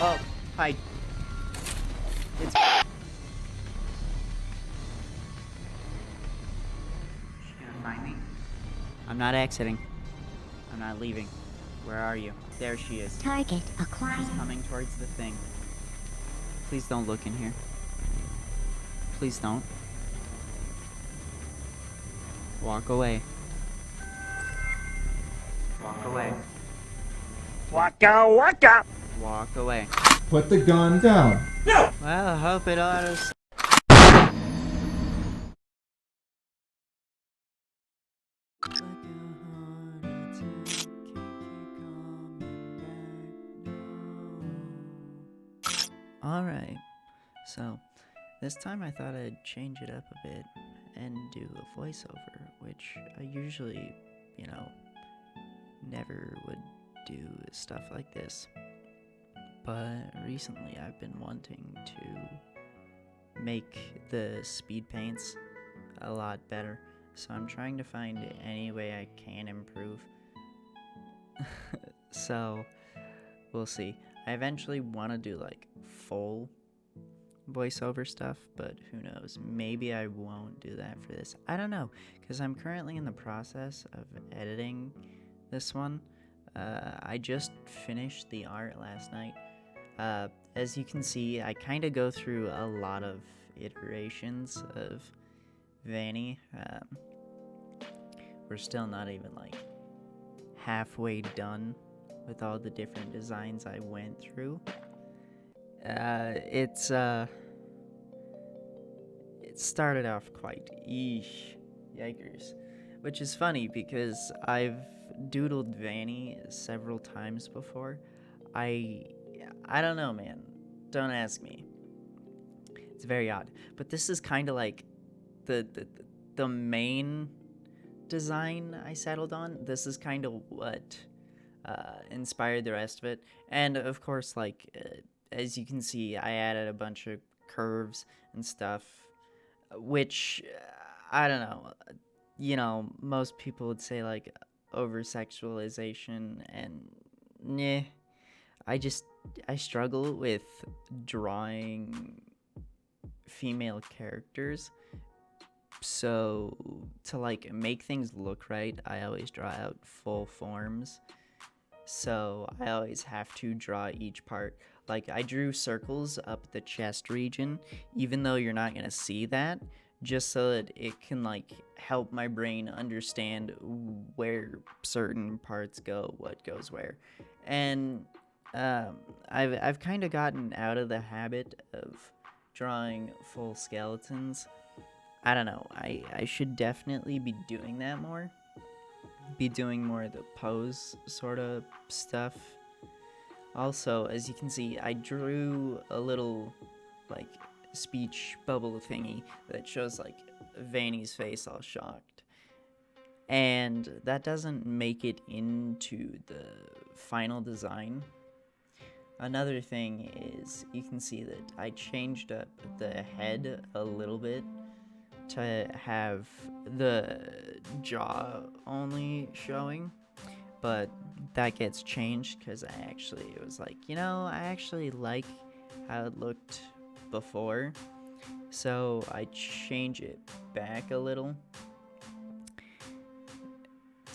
Oh, hi. It's... She gonna find me? I'm not exiting. I'm not leaving. Where are you? There she is. Target acquired. She's coming towards the thing. Please don't look in here. Please don't. Walk away. Walk away. Waka waka! Walk away. Put the gun down. No! Well, I hope it autos. Alright, so this time I thought I'd change it up a bit and do a voiceover, which I usually, never would do stuff like this. But recently I've been wanting to make the speed paints a lot better, so I'm trying to find any way I can improve. So, we'll see. I eventually want to do like full voiceover stuff, but who knows, maybe I won't do that for this. I don't know, because I'm currently in the process of editing this one. I just finished the art last night. As you can see, I kind of go through a lot of iterations of Vanny. We're still not even like halfway done with all the different designs I went through. It started off quite yikers, which is funny because I've doodled Vanny several times before. I don't know, man. Don't ask me. It's very odd. But this is kind of like the main design I settled on. This is kind of what inspired the rest of it. And of course, like as you can see, I added a bunch of curves and stuff, which I don't know. Most people would say like over sexualization, and I struggle with drawing female characters. So to like make things look right, I always draw out full forms. So I always have to draw each part. Like I drew circles up the chest region, even though you're not gonna see that, just so that it can like help my brain understand where certain parts go, what goes where. And I've kind of gotten out of the habit of drawing full skeletons. I don't know, I should definitely be doing that more. Be doing more of the pose sort of stuff. Also, as you can see, I drew a little like speech bubble thingy that shows like Vanny's face all shocked. And that doesn't make it into the final design. Another thing is you can see that I changed up the head a little bit to have the jaw only showing, but that gets changed because it was like, I actually like how it looked before, so I change it back a little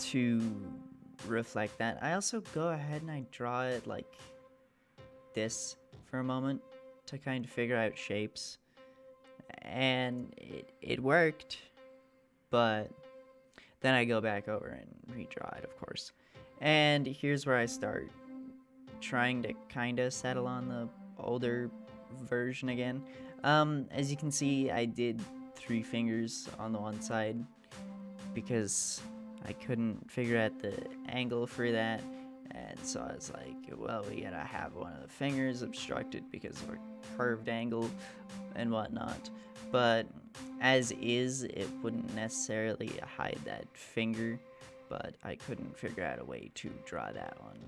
to reflect that. I also go ahead and I draw it like this for a moment to kind of figure out shapes, and it worked, but then I go back over and redraw it, of course. And here's where I start trying to kind of settle on the older version again. As you can see, I did 3 fingers on the one side because I couldn't figure out the angle for that. And so I was like, well, we gotta have one of the fingers obstructed because of a curved angle and whatnot. But as is, it wouldn't necessarily hide that finger, but I couldn't figure out a way to draw that one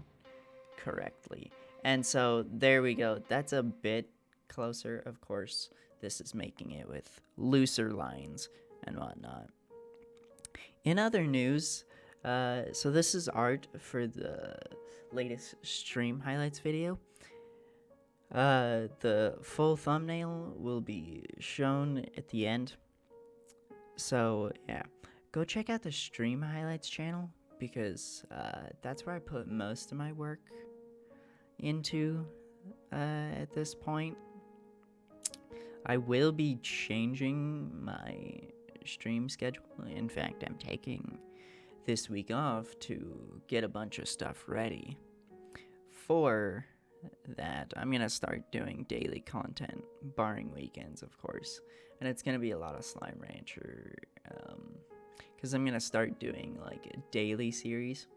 correctly. And so there we go. That's a bit closer. Of course, this is making it with looser lines and whatnot. In other news, so this is art for the latest stream highlights video. The full thumbnail will be shown at the end. So, yeah. Go check out the stream highlights channel because that's where I put most of my work into at this point. I will be changing my stream schedule. In fact, I'm taking this week off to get a bunch of stuff ready. For that, I'm going to start doing daily content, barring weekends, of course. And it's going to be a lot of Slime Rancher, because I'm going to start doing like a daily series.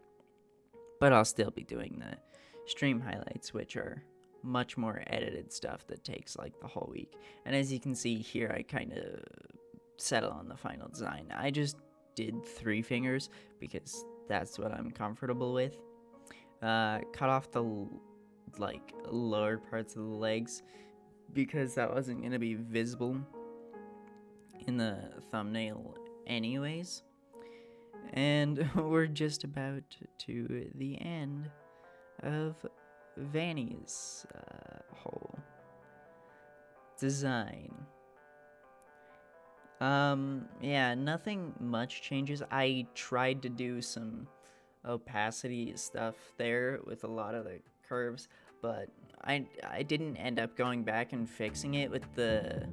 But I'll still be doing the stream highlights, which are much more edited stuff that takes like the whole week. And as you can see here, I kind of settle on the final design. I just did 3 fingers because that's what I'm comfortable with. Cut off the like lower parts of the legs because that wasn't going to be visible in the thumbnail anyways. And we're just about to the end of Vanny's whole design. Yeah, nothing much changes. I tried to do some opacity stuff there with a lot of the curves, but I didn't end up going back and fixing it with the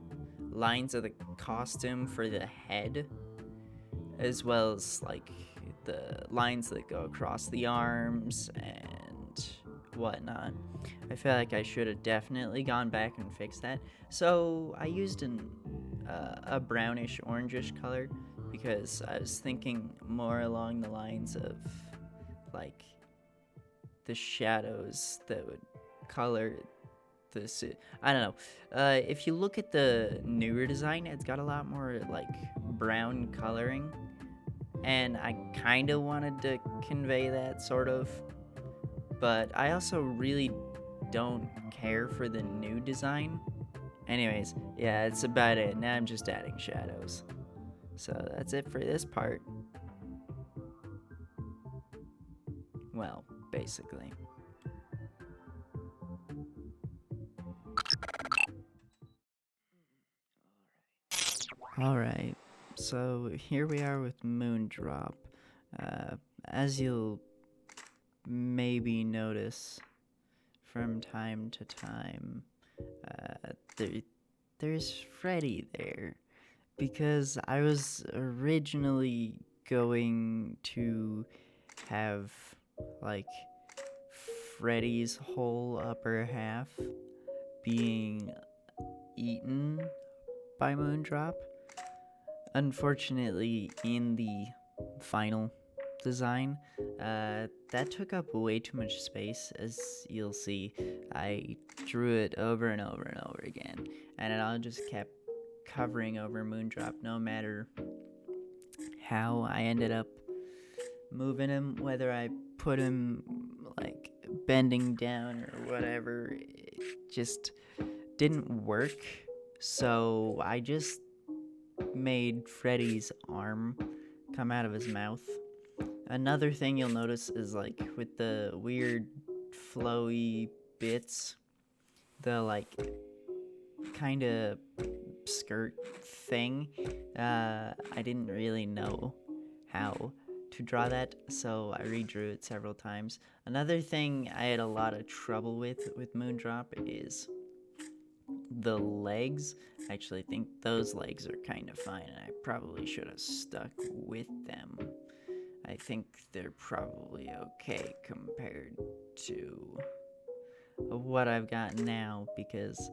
lines of the costume for the head, as well as like the lines that go across the arms and whatnot. I feel like I should have definitely gone back and fixed that. So I used a brownish orangish color because I was thinking more along the lines of like the shadows that would color the suit. I don't know. If you look at the newer design, it's got a lot more like brown coloring, and I kind of wanted to convey that sort of. But I also really don't care for the new design. Anyways, yeah, it's about it. Now I'm just adding shadows. So that's it for this part. Well, basically. Alright, so here we are with Moondrop. As you'll maybe notice from time to time, there's Freddy there. Because I was originally going to have, like, Freddy's whole upper half being eaten by Moondrop. Unfortunately, in the final design, that took up way too much space. As you'll see, I drew it over and over and over again, and it all just kept covering over Moondrop no matter how I ended up moving him, whether I put him like bending down or whatever. It just didn't work. So I just made Freddy's arm come out of his mouth. Another thing you'll notice is like with the weird flowy bits, the like kind of skirt thing, I didn't really know how to draw that, so I redrew it several times. Another thing I had a lot of trouble with Moondrop is the legs. I actually think those legs are kind of fine, and I probably should have stuck with them. I think they're probably okay compared to what I've got now, because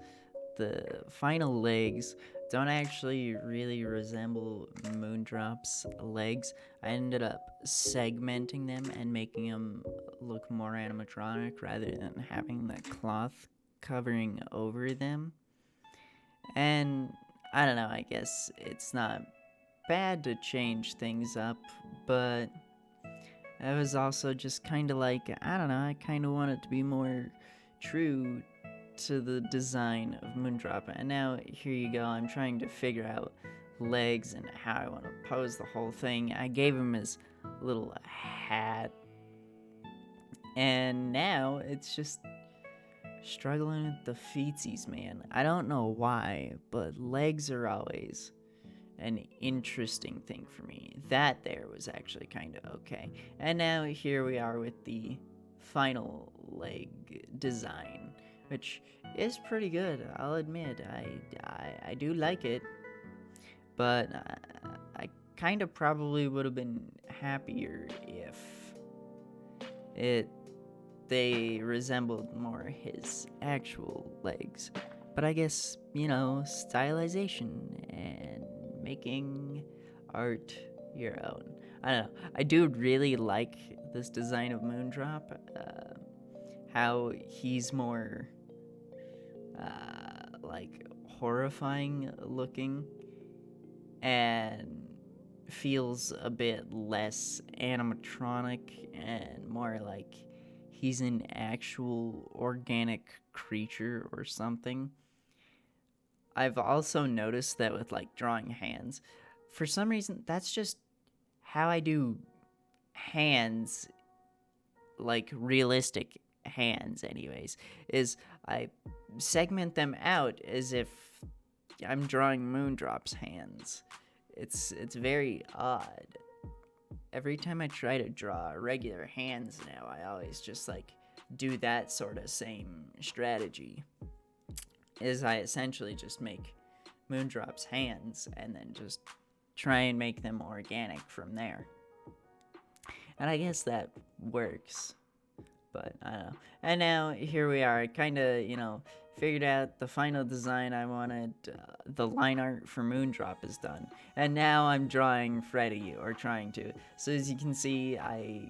the final legs don't actually really resemble Moondrop's legs. I ended up segmenting them and making them look more animatronic rather than having the cloth covering over them. And I don't know, I guess it's not bad to change things up, but I was also just kind of like, I don't know, I kind of want it to be more true to the design of Moondrop. And now here you go, I'm trying to figure out legs and how I want to pose the whole thing. I gave him his little hat, and now it's just struggling with the feetsies, man. I don't know why, but legs are always an interesting thing for me. That there was actually kind of okay. And now here we are with the final leg design, which is pretty good. I'll admit, I do like it, but I kind of probably would have been happier if they resembled more his actual legs. But I guess, stylization and making art your own. I don't know. I do really like this design of Moondrop. How he's more, like, horrifying looking and feels a bit less animatronic and more like he's an actual organic creature or something. I've also noticed that with like drawing hands, for some reason, that's just how I do hands, like realistic hands, anyways, is I segment them out as if I'm drawing Moondrop's hands. It's very odd. Every time I try to draw regular hands now, I always just like do that sort of same strategy. Is I essentially just make Moondrop's hands and then just try and make them organic from there. And I guess that works. But I don't know. And now here we are. I kind of, figured out the final design I wanted. The line art for Moondrop is done. And now I'm drawing Freddy, or trying to. So as you can see, I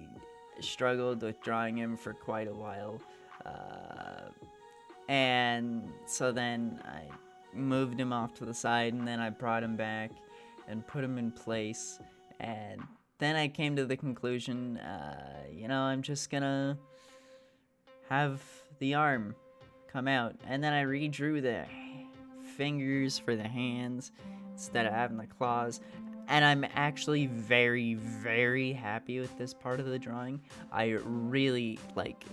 struggled with drawing him for quite a while. And so then I moved him off to the side, and then I brought him back and put him in place. And then I came to the conclusion, I'm just gonna have the arm come out. And then I redrew the fingers for the hands instead of having the claws. And I'm actually very, very happy with this part of the drawing. I really like...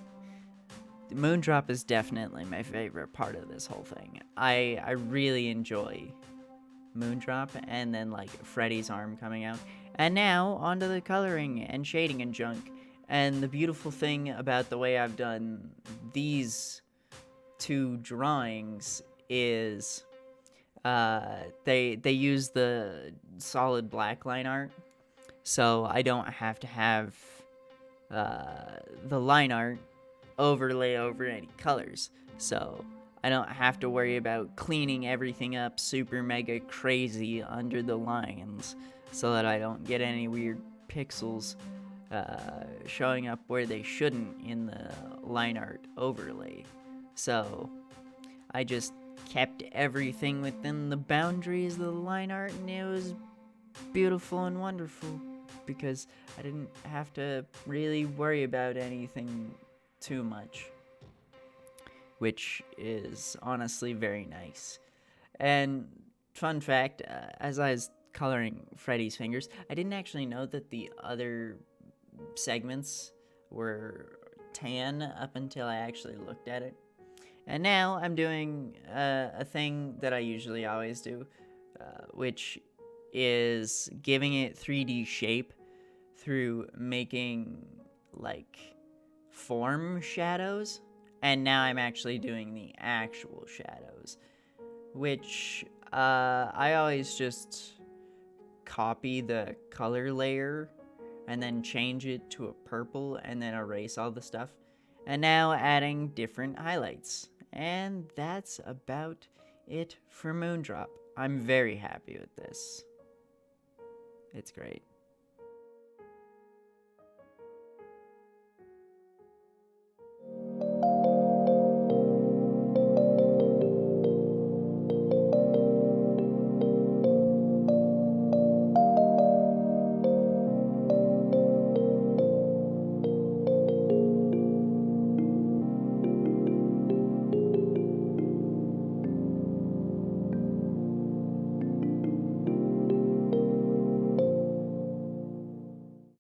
Moondrop is definitely my favorite part of this whole thing. I really enjoy Moondrop, and then like Freddy's arm coming out. And now onto the coloring and shading and junk. And the beautiful thing about the way I've done these two drawings is they use the solid black line art, so I don't have to have the line art overlay over any colors, so I don't have to worry about cleaning everything up super mega crazy under the lines so that I don't get any weird pixels showing up where they shouldn't in the line art overlay. So I just kept everything within the boundaries of the line art, and it was beautiful and wonderful because I didn't have to really worry about anything too much, which is honestly very nice. And fun fact, as I was coloring Freddy's fingers, I didn't actually know that the other segments were tan up until I actually looked at it. And now I'm doing a thing that I usually always do, which is giving it 3D shape through making like form shadows. And now I'm actually doing the actual shadows, which I always just copy the color layer and then change it to a purple and then erase all the stuff. And now adding different highlights. And that's about it for Moondrop. I'm very happy with this. It's great.